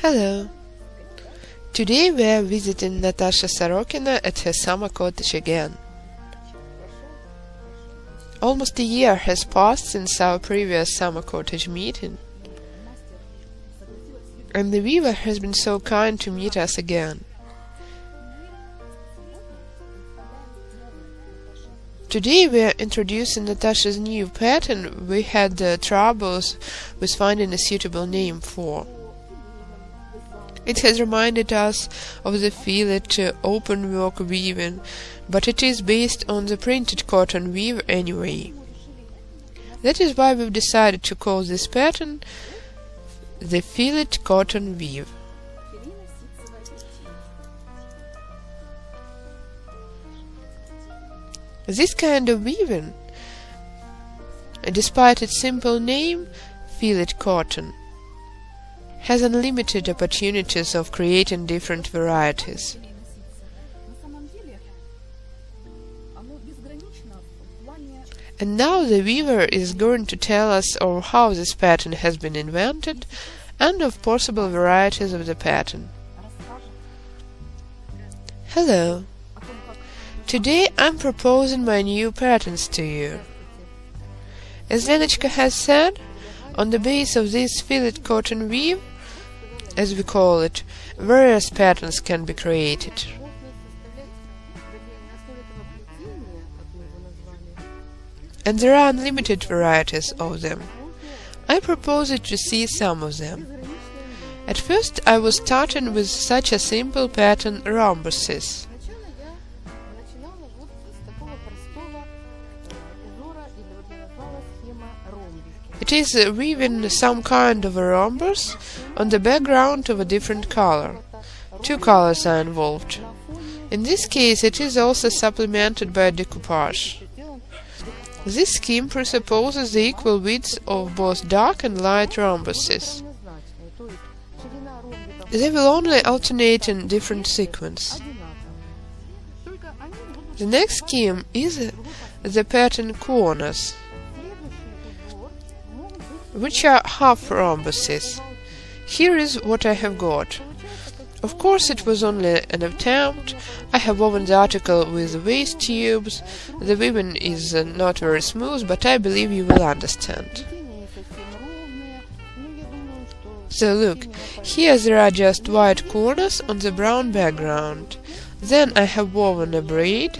Hello! Today we are visiting Natasha Sorokina at her summer cottage again. Almost a year has passed since our previous summer cottage meeting, and the weaver has been so kind to meet us again. Today we are introducing Natasha's new pattern we had troubles with finding a suitable name for. It has reminded us of the fillet open work weaving, but it is based on the printed cotton weave anyway. That is why we've decided to call this pattern the Fillet-cotton weave. This kind of weaving, despite its simple name, fillet-cotton, has unlimited opportunities of creating different varieties. And now the weaver is going to tell us of how this pattern has been invented and of possible varieties of the pattern. Hello! Today I'm proposing my new patterns to you. As Lenочka has said, on the base of this fillet-cotton weave, as we call it, various patterns can be created. And there are unlimited varieties of them. I propose you to see some of them. At first I was starting with such a simple pattern, rhombuses. It is weaving some kind of a rhombus on the background of a different color. Two colors are involved. In this case it is also supplemented by decoupage. This scheme presupposes the equal width of both dark and light rhombuses. They will only alternate in different sequence. The next scheme is the pattern corners, which are half rhombuses. Here is what I have got. Of course it was only an attempt. I have woven the article with waist tubes. The weaving is not very smooth, but I believe you will understand. So look, here there are just white corners on the brown background. Then I have woven a braid.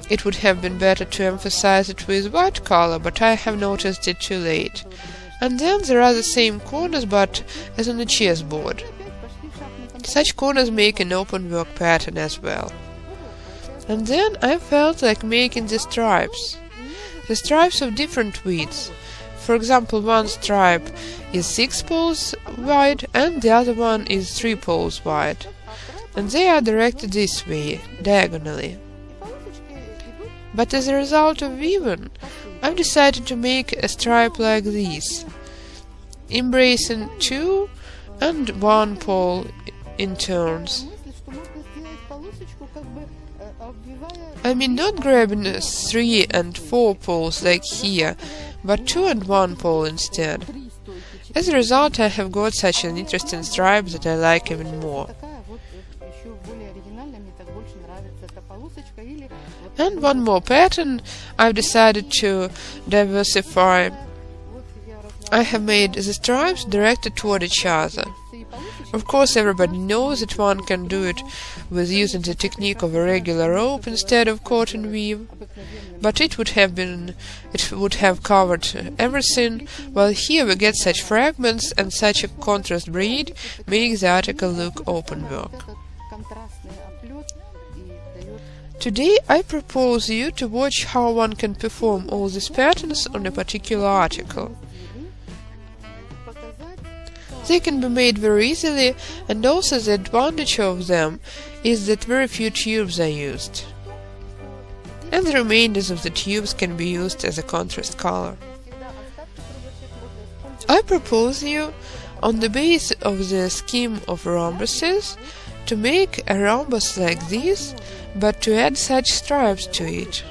It would have been better to emphasize it with white color, but I have noticed it too late. And then there are the same corners, but as on a chessboard. Such corners make an open work pattern as well. And then I felt like making the stripes. The stripes of different widths. For example, one stripe is 6 poles wide and the other one is 3 poles wide. And they are directed this way, diagonally. But as a result of weaving, I've decided to make a stripe like this, embracing 2 and 1 pole in turns. I mean not grabbing 3 and 4 poles like here, but 2 and 1 pole instead. As a result, I have got such an interesting stripe that I like even more. And one more pattern I've decided to diversify. I have made the stripes directed toward each other. Of course, everybody knows that one can do it with using the technique of a regular rope instead of cotton weave, but it would have covered everything, while here we get such fragments, and such a contrast braid makes the article look open work. Today I propose you to watch how one can perform all these patterns on a particular article. They can be made very easily, and also the advantage of them is that very few tubes are used, and the remainders of the tubes can be used as a contrast color. I propose you, on the base of the scheme of rhombuses, to make a rhombus like this, but to add such stripes to it.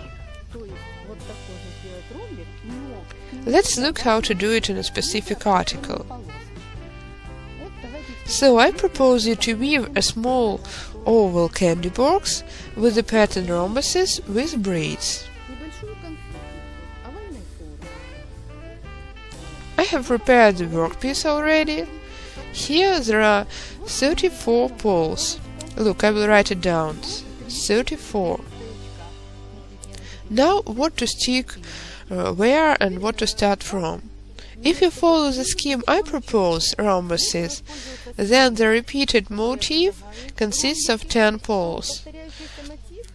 Let's look how to do it in a specific article. So I propose you to weave a small oval candy box with the pattern rhombuses with braids. I have prepared the workpiece already. Here there are 34 poles. Look, I will write it down. 34. Now what to stick where and what to start from. If you follow the scheme I propose, rhombuses, then the repeated motif consists of 10 poles.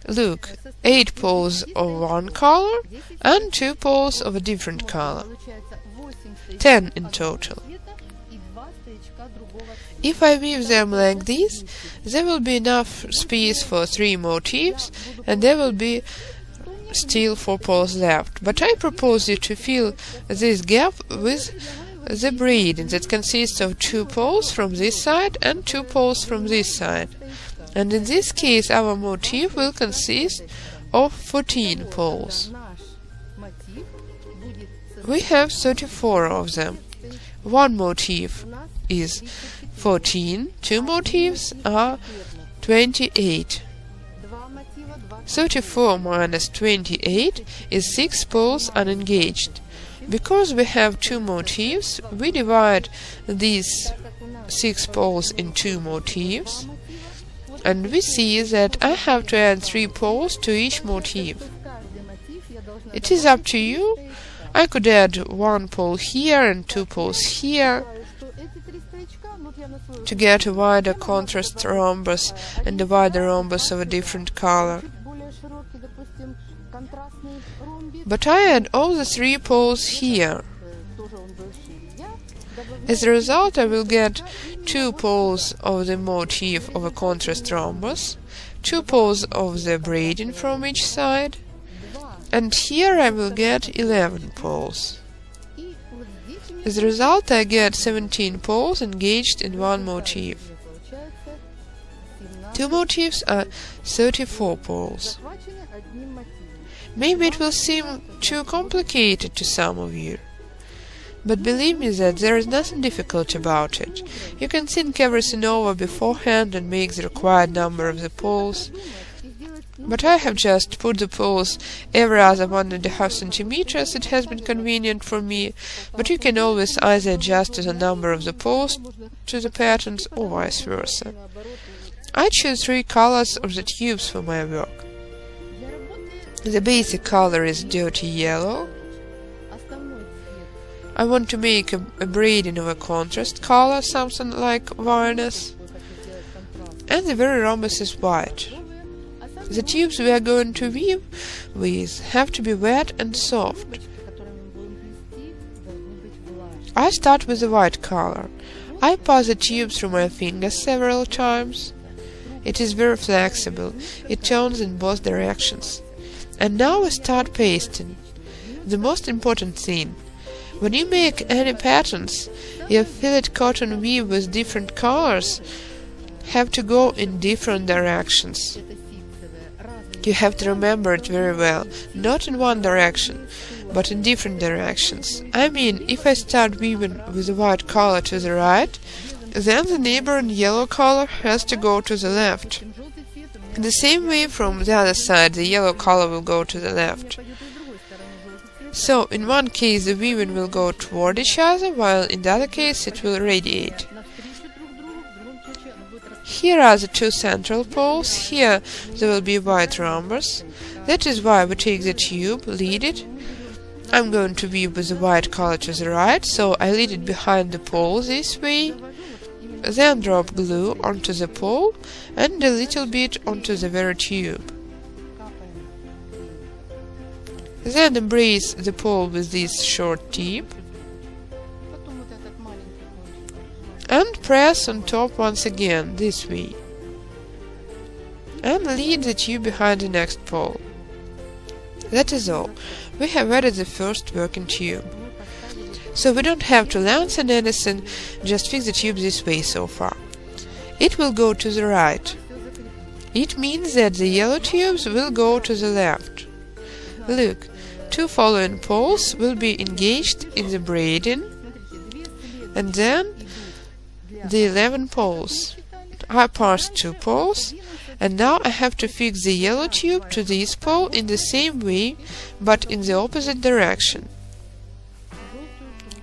Look, 8 poles of one color and 2 poles of a different color. 10 in total. If I weave them like this, there will be enough space for 3 motifs and there will be still 4 poles left. But I propose you to fill this gap with the braiding that consists of 2 poles from this side and 2 poles from this side. And in this case our motif will consist of 14 poles. We have 34 of them. One motif is 14, 2 motifs are 28. 34 minus 28 is 6 poles unengaged. Because we have 2 motifs, we divide these 6 poles in 2 motifs, and we see that I have to add 3 poles to each motif. It is up to you. I could add 1 pole here and 2 poles here to get a wider contrast rhombus and a wider rhombus of a different color. But I add all the 3 poles here. As a result, I will get 2 poles of the motif of a contrast rhombus, 2 poles of the braiding from each side, and here I will get 11 poles. As a result, I get 17 poles engaged in one motif. 2 motifs are 34 poles. Maybe it will seem too complicated to some of you, but believe me that there is nothing difficult about it. You can think everything over beforehand and make the required number of the poles. But I have just put the poles every other 1.5 centimeters. It has been convenient for me, but you can always either adjust the number of the poles to the patterns or vice versa. I choose 3 colors of the tubes for my work. The basic color is dirty yellow. I want to make a braiding of a contrast color, something like violet, and the very rhombus is white. The tubes we are going to weave with have to be wet and soft. I start with the white color. I pass the tube through my fingers several times. It is very flexible. It turns in both directions. And now we start pasting. The most important thing. When you make any patterns, your fillet cotton weave with different colors have to go in different directions. You have to remember it very well, not in one direction, but in different directions. I mean, if I start weaving with the white color to the right, then the neighboring yellow color has to go to the left. In the same way, from the other side, the yellow color will go to the left. So, in one case the weaving will go toward each other, while in the other case it will radiate. Here are the 2 central poles. Here there will be a white rhombus. That is why we take the tube, lead it. I'm going to weave with the white color to the right, so I lead it behind the pole this way. Then drop glue onto the pole and a little bit onto the very tube. Then embrace the pole with this short tip and press on top once again, this way. And lead the tube behind the next pole. That is all. We have added the first working tube. So we don't have to lengthen anything, just fix the tube this way so far. It will go to the right. It means that the yellow tubes will go to the left. Look, 2 following poles will be engaged in the braiding, and then the 11 poles. I passed 2 poles, and now I have to fix the yellow tube to this pole in the same way, but in the opposite direction.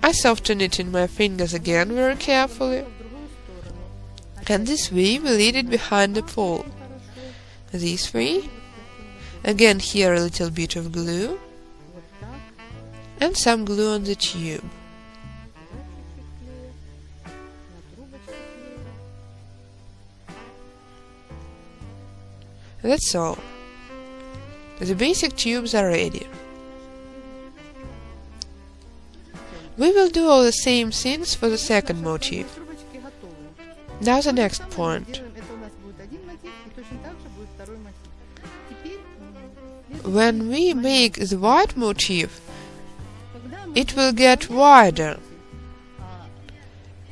I soften it in my fingers again very carefully, and this way we lead it behind the pole. This way. Again here a little bit of glue, and some glue on the tube. That's all. The basic tubes are ready. We will do all the same things for the second motif. Now the next point. When we make the white motif, it will get wider.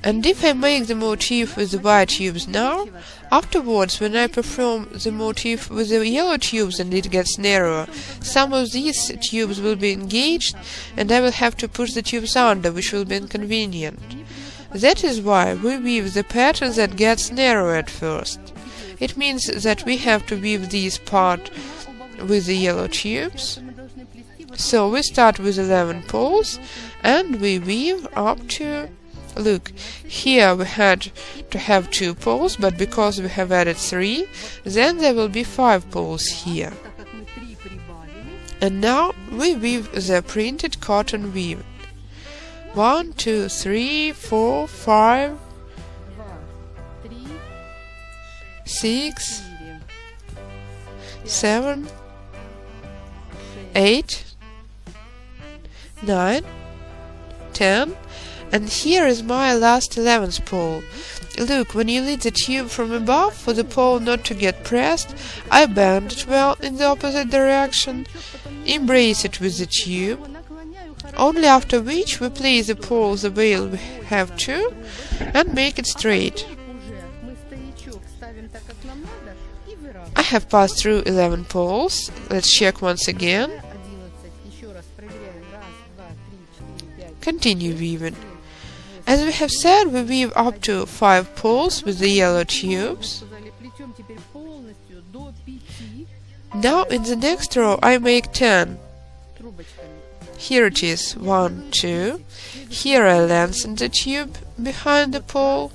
And if I make the motif with the white tubes now, afterwards when I perform the motif with the yellow tubes and it gets narrower, some of these tubes will be engaged and I will have to push the tubes under, which will be inconvenient. That is why we weave the pattern that gets narrow at first. It means that we have to weave this part with the yellow tubes. So we start with 11 poles and we weave up to... Look, here we had to have 2 poles, but because we have added 3, then there will be 5 poles here. And now we weave the printed cotton weaving. 1, 2, 3, 4, 5, 6, 7, 8, 9, 10, and here is my last 11th pole. Look, when you lead the tube from above, for the pole not to get pressed, I bend it well in the opposite direction, embrace it with the tube, only after which we place the pole the way we have to, and make it straight. I have passed through 11 poles. Let's check once again. Continue weaving. As we have said, we weave up to 5 poles with the yellow tubes. Now in the next row I make 10. Here it is, 1, 2. Here I lengthen the tube behind the pole.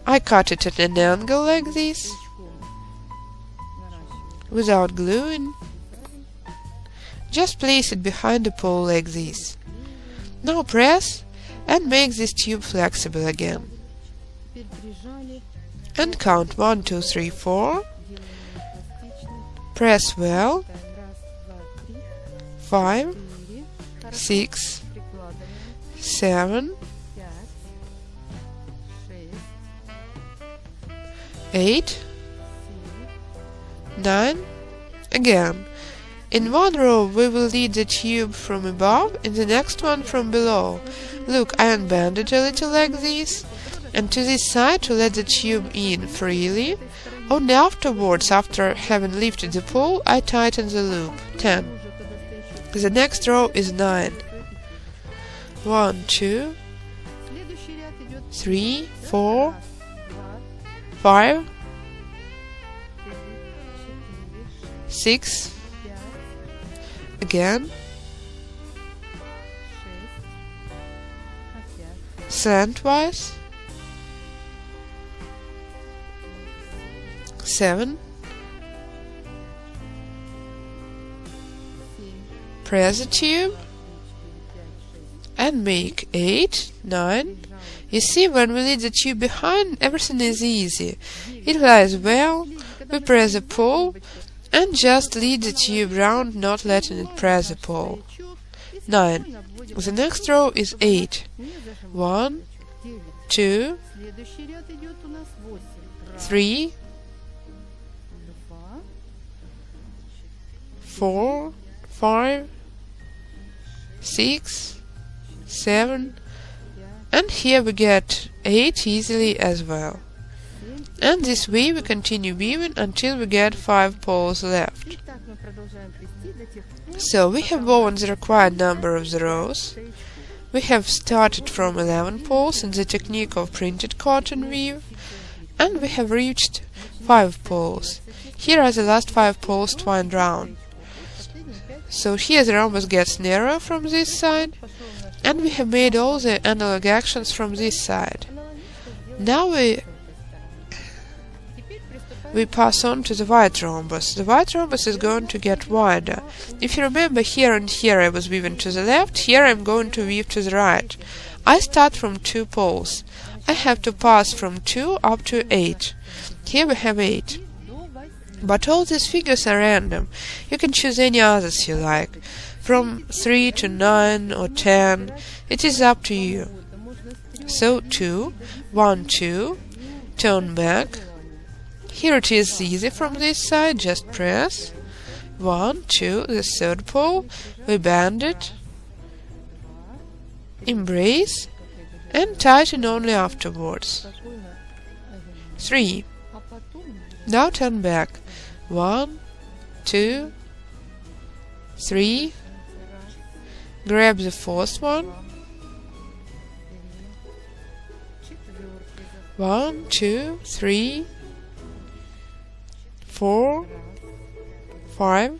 I cut it at an angle like this, without gluing. Just place it behind the pole like this. Now press and make this tube flexible again. And count 1, 2, 3, 4. Press well. 5, 6, 7, 8, 9. Again. In one row we will lead the tube from above, in the next one from below. Look, I unbend it a little like this, and to this side to let the tube in freely. Only afterwards, after having lifted the pole, I tighten the loop. 10. The next row is 9. 1, 2, 3, 4, 5, 6, again, slantwise, 7, press the tube, and make 8, 9. You see, when we lead the tube behind, everything is easy. It lies well, we press the pole, and just lead the tube round, not letting it press the pole. 9. The next row is 8. 1, 2, 3, 4, 5, 6, 7, and here we get 8 easily as well. And this way we continue weaving until we get 5 poles left. So we have woven the required number of the rows. We have started from 11 poles in the technique of printed cotton weave, and we have reached 5 poles. Here are the last 5 poles twined round. So here the rhombus gets narrower from this side, and we have made all the analog actions from this side. Now we pass on to the white rhombus. The white rhombus is going to get wider. If you remember, here and here I was weaving to the left, here I'm going to weave to the right. I start from 2 poles. I have to pass from 2 up to 8. Here we have 8. But all these figures are random. You can choose any others you like. From 3 to 9 or 10. It is up to you. So 2, 1, 2, turn back. Here it is easy from this side, just press. 1, 2, the third pole, we bend it, embrace, and tighten only afterwards. 3. Now turn back. 1, 2, 3. Grab the fourth one. 1, 2, 3, 4, 5.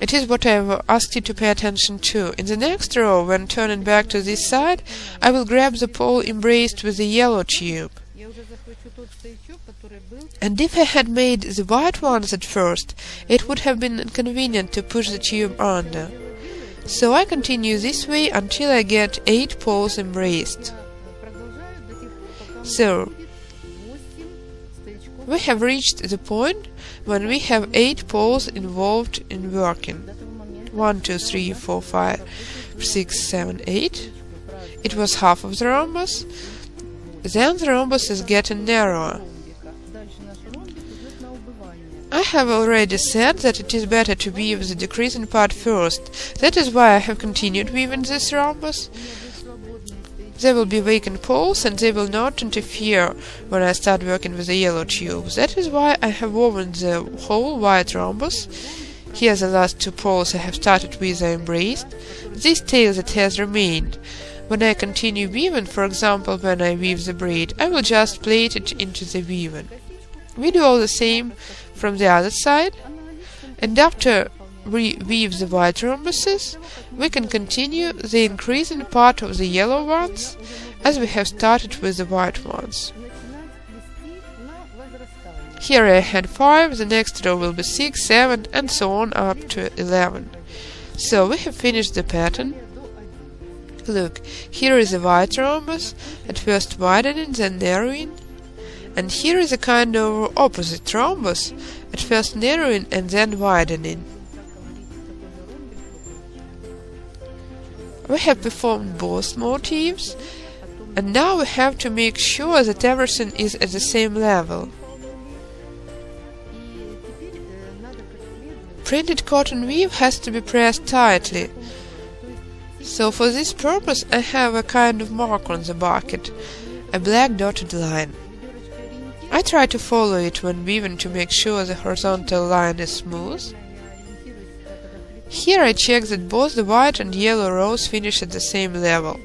It is what I have asked you to pay attention to. In the next row, when turning back to this side, I will grab the pole embraced with the yellow tube. And if I had made the white ones at first, it would have been inconvenient to push the tube under. So I continue this way until I get 8 poles embraced. So, we have reached the point when we have 8 poles involved in working. 1, 2, 3, 4, 5, 6, 7, 8. It was half of the rhombus. Then the rhombus is getting narrower. I have already said that it is better to weave the decreasing part first. That is why I have continued weaving this rhombus. There will be vacant poles and they will not interfere when I start working with the yellow tubes. That is why I have woven the whole white rhombus. Here the last 2 poles I have started with are embraced. This tail that has remained. When I continue weaving, for example when I weave the braid, I will just plait it into the weaving. We do all the same from the other side, and after we weave the white rhombuses, we can continue the increasing part of the yellow ones, as we have started with the white ones. Here I had 5, the next row will be 6, 7, and so on up to 11. So we have finished the pattern. Look, here is a white rhombus, at first widening, then narrowing. And here is a kind of opposite rhombus, at first narrowing and then widening. We have performed both motifs, and now we have to make sure that everything is at the same level. Printed cotton weave has to be pressed tightly, so for this purpose I have a kind of mark on the bucket, a black dotted line. I try to follow it when weaving to make sure the horizontal line is smooth. Here I check that both the white and yellow rows finish at the same level.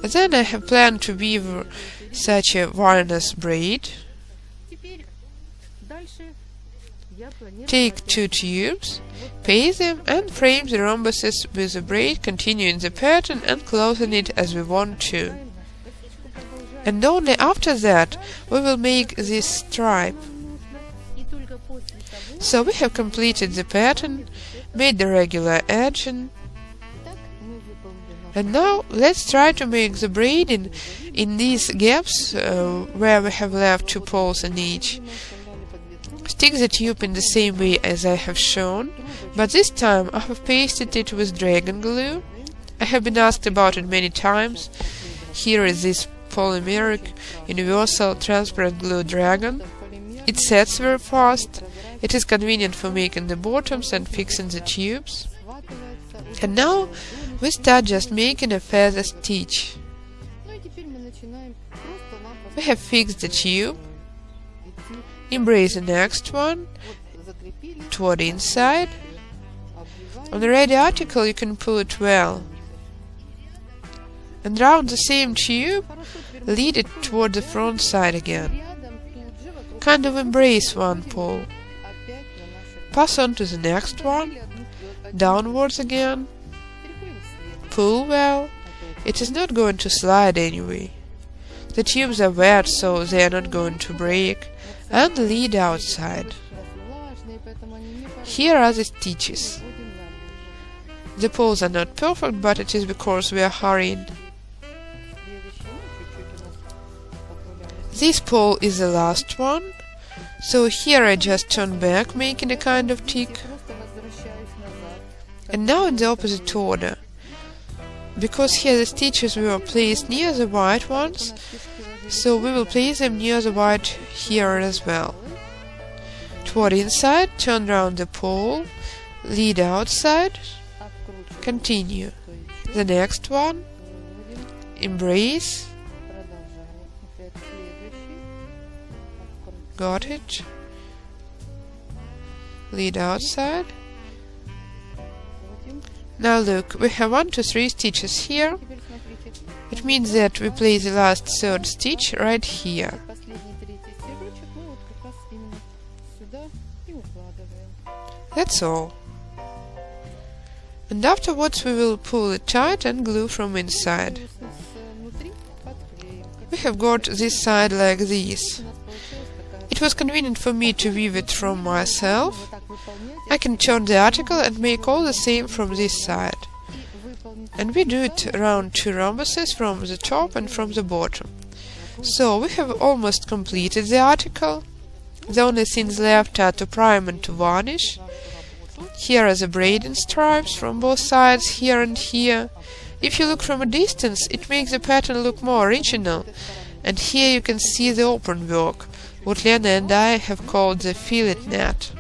Then I have planned to weave such a varieties braid. Take 2 tubes, pay them, and frame the rhombuses with the braid, continuing the pattern and closing it as we want to. And only after that we will make this stripe. So we have completed the pattern, made the regular edging, and now let's try to make the braiding in these gaps where we have left 2 poles in each. Stick the tube in the same way as I have shown, but this time I have pasted it with dragon glue. I have been asked about it many times. Here is this polymeric universal transparent glue dragon. It sets very fast. It is convenient for making the bottoms and fixing the tubes. And now we start just making a feather stitch. We have fixed the tube. Embrace the next one toward inside. On a ready article you can pull it well. And round the same tube, lead it toward the front side again. Kind of embrace one pole. Pass on to the next one, downwards again. Pull well. It is not going to slide anyway. The tubes are wet, so they are not going to break. And lead outside. Here are the stitches. The poles are not perfect, but it is because we are hurrying. This pole is the last one, so here I just turn back, making a kind of tick. And now in the opposite order. Because here the stitches were placed near the white ones, so we will place them near the white here as well. Toward inside, turn round the pole, lead outside, continue. The next one, embrace, got it, lead outside. Now look, we have 1, 2, 3 stitches here. It means that we place the last third stitch right here. That's all. And afterwards we will pull it tight and glue from inside. We have got this side like this. It was convenient for me to weave it from myself. I can turn the article and make all the same from this side. And we do it around 2 rhombuses from the top and from the bottom. So we have almost completed the article. The only things left are to prime and to varnish. Here are the braiding stripes from both sides, here and here. If you look from a distance, it makes the pattern look more original. And here you can see the open work, what Lena and I have called the fillet net.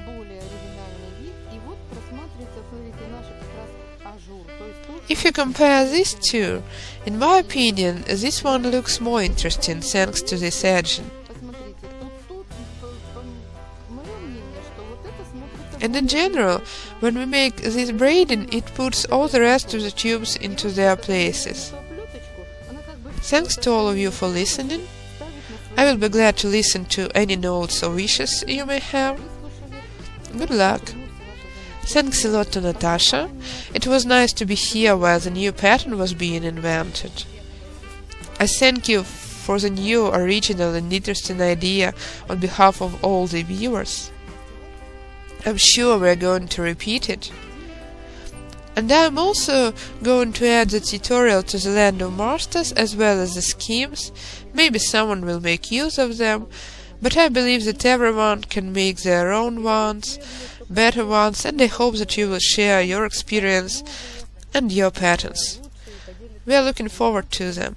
If you compare these two, in my opinion, this one looks more interesting thanks to this edging. And in general, when we make this braiding, it puts all the rest of the tubes into their places. Thanks to all of you for listening. I will be glad to listen to any notes or wishes you may have. Good luck! Thanks a lot to Natasha. It was nice to be here while the new pattern was being invented. I thank you for the new, original and interesting idea on behalf of all the viewers. I'm sure we're going to repeat it. And I'm also going to add the tutorial to the Land of Masters as well as the schemes. Maybe someone will make use of them, but I believe that everyone can make their own ones, better ones, and I hope that you will share your experience and your patterns. We are looking forward to them.